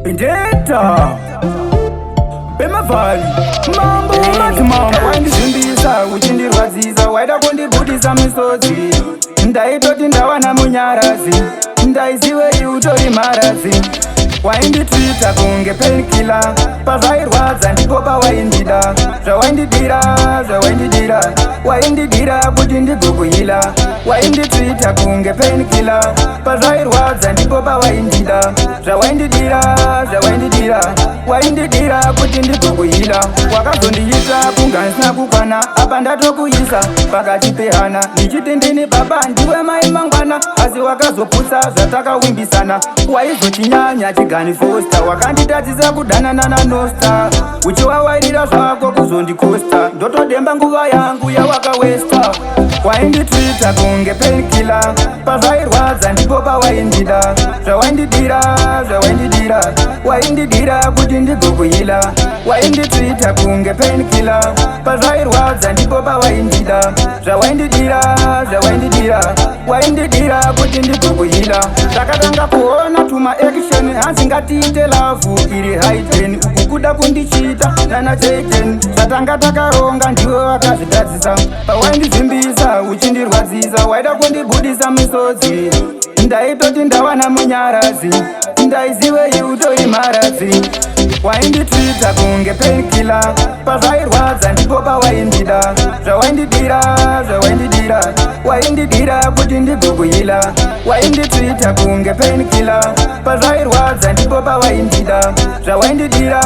Vendettah Bemavali Mambo Matimama Waindizimbisa uchindirwadzisa waida kundibudisa misodzi ndaitoti ndawana munyarazi ndaizive iutori marazi wainditwita kunge penkila pazvairwadza ndipo pawaindida zvawaindidira waindidira kuti ndigokuhila wainditwita kunge penkila pazvairwadza ndipo pawaindida zvawaindidira waindidira kuti ndigokuhila wakazondiita kunga ndisina kukwana apa ndatokuyisa pakati pehana ndichiti ndini baba ndiwe mai mangwana asi wakazoputsa zvatakawimbisana waizochinyanya chigani fosta wakanditadzisa kudanana nanosta uchiwawairira zvako kuzondikosta ndotodemba nguva yangu yawakawesta wainditwita kunge penkila pazvairwadza ndipo pawaindida zvawaindidira waindidira kuti ndigokuhila wainditwita kunge penkila pazvairwadza ndipo pawaindida zvawaindidira waindidira kuti ndigokuhila takatanga kuona tuma action hanzi ngatiite lavhu iri haiden uku kuda kundichita nana jaden zvatanga takaronga ndiwe wakazvitadzisa pawaindizimbisa uchindirwadzisa waida kundibudisa misodzi ndaitoti ndawana munyarazi ndaizive iutori marazi wainditwita kunge penkila pazvairwadza ndipo pawaindida zvawaindidira waindidira kuti ndigokuhila wainditwita kunge penkila pazvairwadza ndipo pawaindida zvawaindidira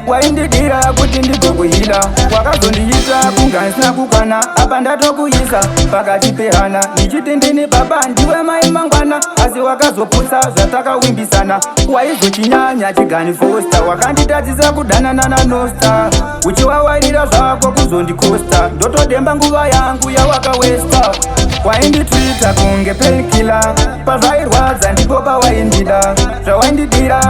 waindidira kuti ndigokuhila wakazondiita kunga ndisina kukwana apa ndatokuyisa pakati pehana ndichiti ndini baba ndiwe mai mangwana asi wakazoputsa zvatakawimbisana waizochinyanya chigani fosta wakanditadzisa kudanana nanosta uchiwawairira zvako kuzondikosta ndotodemba nguva yangu yawakawesta wainditwita kunge penkila pazvairwadza ndipo pawaindida zvawaindidira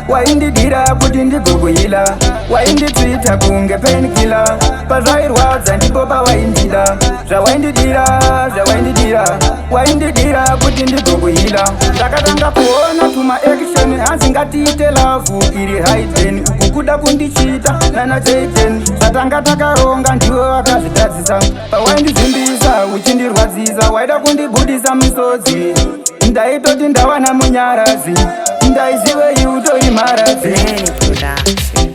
waindidira kuti ndigokuhila wainditwita kunge penkila pazvairwadza ndipo pawaindida zvawaindidira waindidira kuti ndigokuhila takatanga kuona tuma action hanzi ngatiite lavhu iri haiden uku kuda kundichita nana jaden zvatanga takaronga ndiwe wakazvitadzisa pawaindizimbisa uchindirwadzisa waida kundibudisa misodzi ndaitoti ndawana munyarazi ndaizive iutori marazi Blennie production.